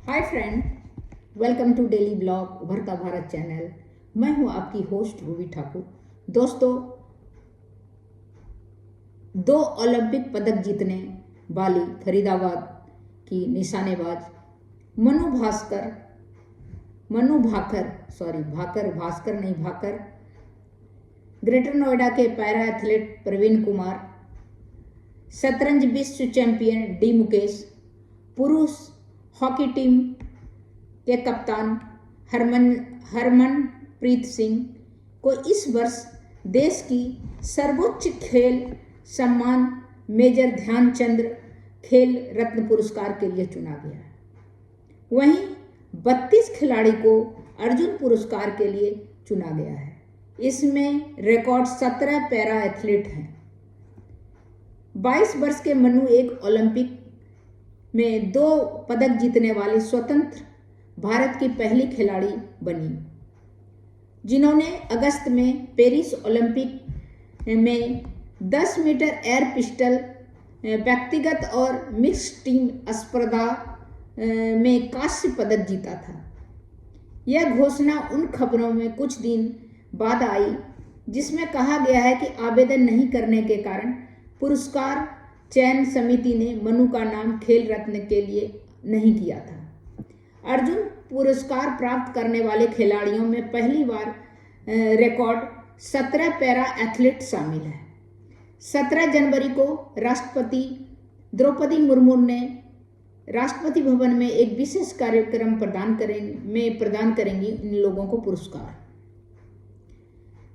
Hi friend, welcome to daily blog Ubharta Bharat channel. मैं हूं आपकी होस्ट रूबी ठाकुर। दोस्तों, 2 ओलंपिक पदक जीतने वाली फरीदाबाद की निशानेबाज भाकर, ग्रेटर नोएडा के पैरा एथलीट प्रवीण कुमार, शतरंज विश्व चैंपियन डी मुकेश, पुरुष हॉकी टीम के कप्तान हरमनप्रीत सिंह को इस वर्ष देश की सर्वोच्च खेल सम्मान मेजर ध्यानचंद खेल रत्न पुरस्कार के लिए चुना गया है। वहीं 32 खिलाड़ी को अर्जुन पुरस्कार के लिए चुना गया है। इसमें रिकॉर्ड 17 पैरा एथलीट हैं। 22 वर्ष के मनु एक ओलंपिक में 2 पदक जीतने वाली स्वतंत्र भारत की पहली खिलाड़ी बनी, जिन्होंने अगस्त में पेरिस ओलंपिक में 10 मीटर एयर पिस्टल व्यक्तिगत और मिक्स्ड टीम स्पर्धा में कांस्य पदक जीता था। यह घोषणा उन खबरों में कुछ दिन बाद आई जिसमें कहा गया है कि आवेदन नहीं करने के कारण पुरस्कार चयन समिति ने मनु का नाम खेल रत्न के लिए नहीं किया था। अर्जुन पुरस्कार प्राप्त करने वाले खिलाड़ियों में पहली बार रिकॉर्ड 17 पैरा एथलीट शामिल है। 17 जनवरी को राष्ट्रपति द्रौपदी मुर्मू ने राष्ट्रपति भवन में एक विशेष कार्यक्रम प्रदान करेंगी इन लोगों को पुरस्कार।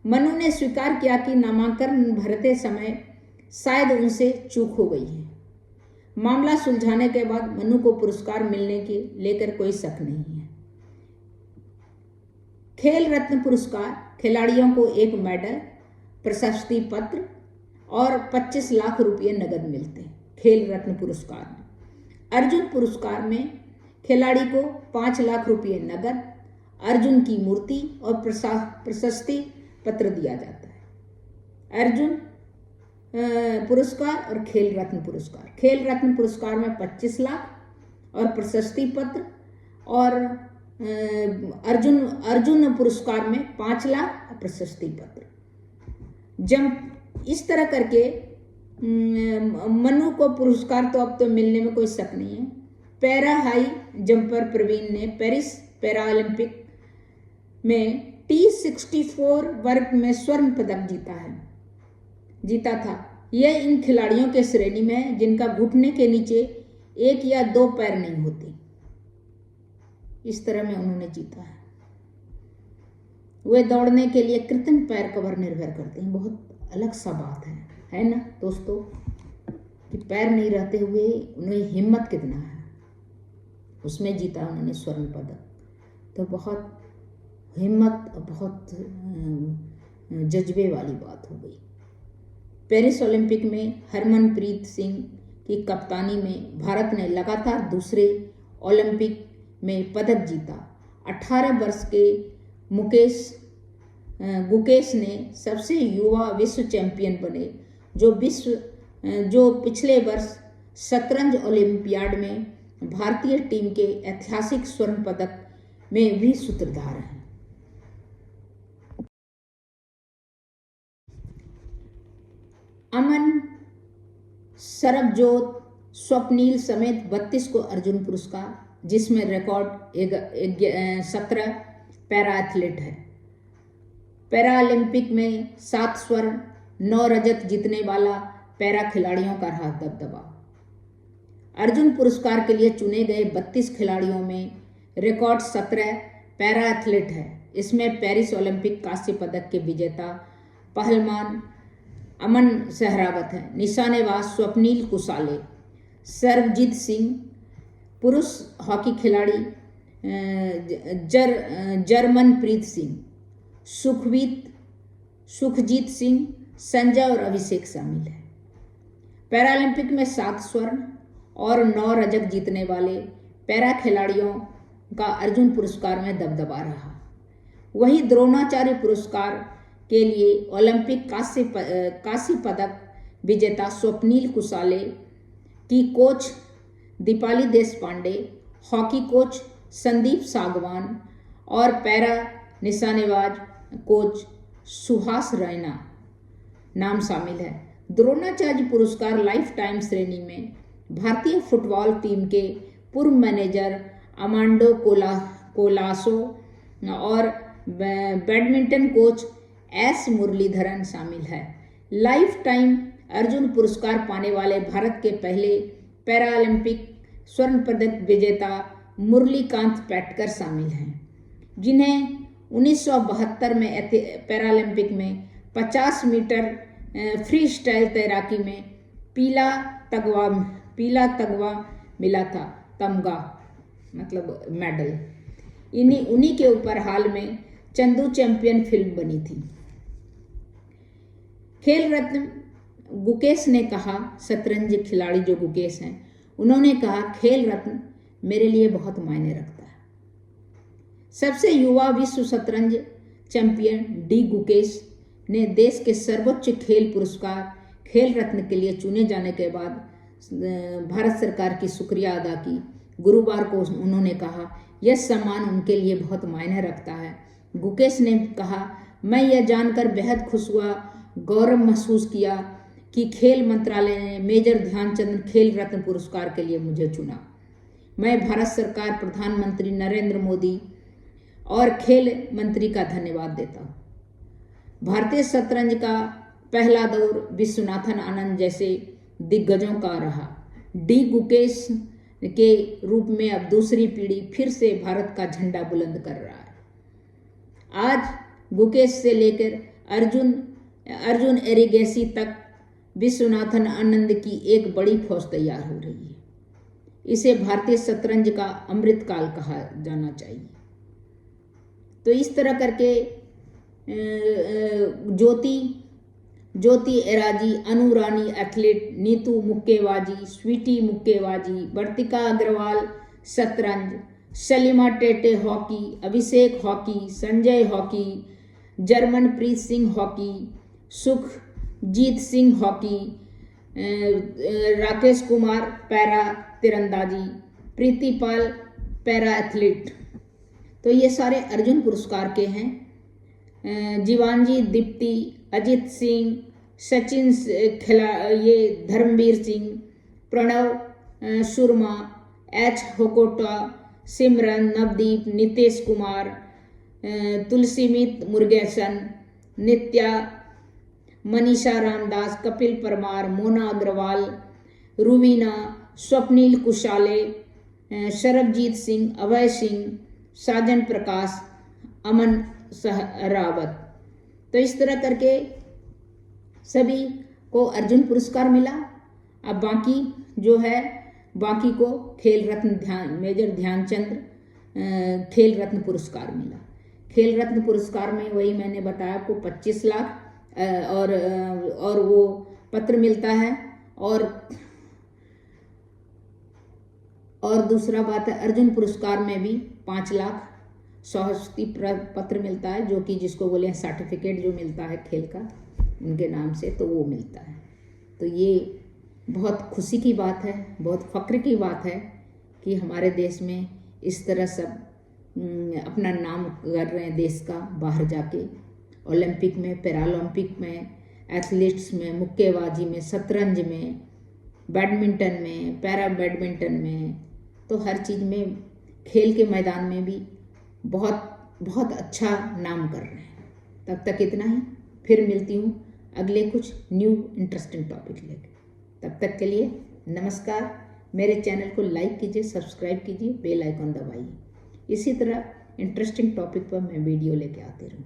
मनु ने स्वीकार किया कि नामांकन भरते समय शायद उनसे चूक हो गई है। मामला सुलझाने के बाद मनु को पुरस्कार मिलने के लेकर कोई शक नहीं है। खेल रत्न पुरस्कार खिलाड़ियों को एक मेडल, प्रशस्ति पत्र और 25 लाख रुपये नगद मिलते हैं। खेल रत्न पुरस्कार में अर्जुन पुरस्कार में खिलाड़ी को 5 लाख रुपये नगद, अर्जुन की मूर्ति और प्रशस्ति पत्र दिया जाता है। अर्जुन पुरस्कार और खेल रत्न पुरस्कार। खेल रत्न पुरस्कार में 25 लाख और प्रशस्ति पत्र, और अर्जुन पुरस्कार में 5 लाख और प्रशस्ति पत्र। जब इस तरह करके मनु को पुरस्कार तो अब तो मिलने में कोई शक नहीं है। पैरा हाई जंपर प्रवीण ने पेरिस पैरा ओलंपिक में T64 वर्ग में स्वर्ण पदक जीता था। यह इन खिलाड़ियों के श्रेणी में है जिनका घुटने के नीचे 1 या 2 पैर नहीं होते। इस तरह में उन्होंने जीता है। वे दौड़ने के लिए कृत्रिम पैर कवर निर्भर करते हैं। बहुत अलग सा बात है ना दोस्तों, कि पैर नहीं रहते हुए उन्हें हिम्मत कितना है। उसमें जीता उन्होंने स्वर्ण पदक। तो बहुत हिम्मत और बहुत जज्बे वाली बात हो गई। पेरिस ओलंपिक में हरमनप्रीत सिंह की कप्तानी में भारत ने लगातार दूसरे ओलंपिक में पदक जीता। 18 वर्ष के गुकेश ने सबसे युवा विश्व चैंपियन बने, जो पिछले वर्ष शतरंज ओलंपियाड में भारतीय टीम के ऐतिहासिक स्वर्ण पदक में भी सूत्रधार हैं। अमन, सरबजोत, स्वप्नील समेत 32 को अर्जुन पुरस्कार, जिसमें रिकॉर्ड 17 पैरा एथलीट है। पैरा ओलंपिक में 7 स्वर्ण 9 रजत जीतने वाला पैरा खिलाड़ियों का रहा दबदबा। अर्जुन पुरस्कार के लिए चुने गए 32 खिलाड़ियों में रिकॉर्ड 17 पैरा एथलीट है। इसमें पेरिस ओलंपिक कांस्य पदक के विजेता पहलवान अमन सहरावत है, निशानेबाज स्वप्नील कुसाले, सरबजीत सिंह, पुरुष हॉकी खिलाड़ी जरमनप्रीत सिंह, सुखजीत सिंह, संजय और अभिषेक शामिल है। पैरालंपिक में 7 स्वर्ण और 9 रजत जीतने वाले पैरा खिलाड़ियों का अर्जुन पुरस्कार में दबदबा रहा। वही द्रोणाचार्य पुरस्कार के लिए ओलंपिक कांस्य पदक विजेता स्वप्नील कुसाले की coach Deepali Deshpande, hockey coach Sandeep सागवान और पैरा निशानेबाज कोच सुहास रैना नाम शामिल है। द्रोणाचार्य पुरस्कार लाइफ टाइम श्रेणी में भारतीय फुटबॉल टीम के पूर्व मैनेजर अमांडो कोलासो और बैडमिंटन कोच एस मुरलीधरन शामिल है। लाइफ टाइम अर्जुन पुरस्कार पाने वाले भारत के पहले पैरालंपिक स्वर्ण पदक विजेता मुरलीकांत पैटकर शामिल हैं, जिन्हें 1972 में पैरालंपिक में 50 मीटर फ्री स्टाइल तैराकी में पीला तगवा मिला था, तमगा मतलब मेडल। उन्हीं के ऊपर हाल में चंदू चैंपियन फिल्म बनी थी। खेल रत्न गुकेश ने कहा, शतरंज खिलाड़ी जो गुकेश हैं, उन्होंने कहा, खेल रत्न मेरे लिए बहुत मायने रखता है। सबसे युवा विश्व शतरंज चैंपियन डी गुकेश ने देश के सर्वोच्च खेल पुरस्कार खेल रत्न के लिए चुने जाने के बाद भारत सरकार की शुक्रिया अदा की। गुरुवार को उन्होंने कहा, यह सम्मान उनके लिए बहुत मायने रखता है। गुकेश ने कहा, मैं यह जानकर बेहद खुश हुआ, गौरव महसूस किया कि खेल मंत्रालय ने मेजर ध्यानचंद खेल रत्न पुरस्कार के लिए मुझे चुना। मैं भारत सरकार, प्रधानमंत्री नरेंद्र मोदी और खेल मंत्री का धन्यवाद देता हूँ। भारतीय शतरंज का पहला दौर विश्वनाथन आनंद जैसे दिग्गजों का रहा। डी गुकेश के रूप में अब दूसरी पीढ़ी फिर से भारत का झंडा बुलंद कर रहा है। आज गुकेश से लेकर अर्जुन एरिगेसी तक विश्वनाथन आनंद की एक बड़ी फौज तैयार हो रही है। इसे भारतीय शतरंज का अमृतकाल कहा जाना चाहिए। तो इस तरह करके ज्योति एराजी, अनु रानी एथलीट, नीतू मुक्केबाजी, स्वीटी मुक्केबाजी, वर्तिका अग्रवाल शतरंज, Salima Tete hockey, Abhishek hockey, Sanjay hockey, Jarmanpreet Singh hockey, Sukhjeet Singh hockey, Rakesh Kumar para तीरंदाजी, प्रीति पाल पैरा एथलीट, तो ये सारे अर्जुन पुरस्कार के हैं। जीवांजी दीप्ति, अजित सिंह, सचिन ये धर्मवीर सिंह, प्रणव शर्मा, एच होकोटा, सिमरन, नवदीप, नितेश कुमार, तुलसीमित मुरुगेसन, नित्या, मनीषा रामदास, कपिल परमार, मोना अग्रवाल, रुवीना, स्वप्निल कुशाले, सरबजीत सिंह, अभय सिंह, साजन प्रकाश, अमन रावत। तो इस तरह करके सभी को अर्जुन पुरस्कार मिला। अब बाकी जो है, बाकी को खेल रत्न मेजर ध्यानचंद खेल रत्न पुरस्कार मिला। खेल रत्न पुरस्कार में वही मैंने बताया आपको 25 लाख और वो पत्र मिलता है। और दूसरा बात है, अर्जुन पुरस्कार में भी 5 लाख सौहस्ती पत्र मिलता है, जो कि जिसको बोले सर्टिफिकेट जो मिलता है खेल का उनके नाम से, तो वो मिलता है। तो ये बहुत खुशी की बात है, बहुत फक्र की बात है कि हमारे देश में इस तरह सब अपना नाम कर रहे हैं देश का बाहर जाके, ओलंपिक में, पैरालंपिक में, एथलीट्स में, मुक्केबाजी में, शतरंज में, बैडमिंटन में, पैरा बैडमिंटन में, तो हर चीज़ में खेल के मैदान में भी बहुत बहुत अच्छा नाम कर रहे हैं। तब तक इतना ही, फिर मिलती हूँ अगले कुछ न्यू इंटरेस्टिंग टॉपिक लेकर। तब तक के लिए नमस्कार। मेरे चैनल को लाइक कीजिए, सब्सक्राइब कीजिए, बेल आइकन दबाइए। इसी तरह इंटरेस्टिंग टॉपिक पर मैं वीडियो लेके आती रहूँ।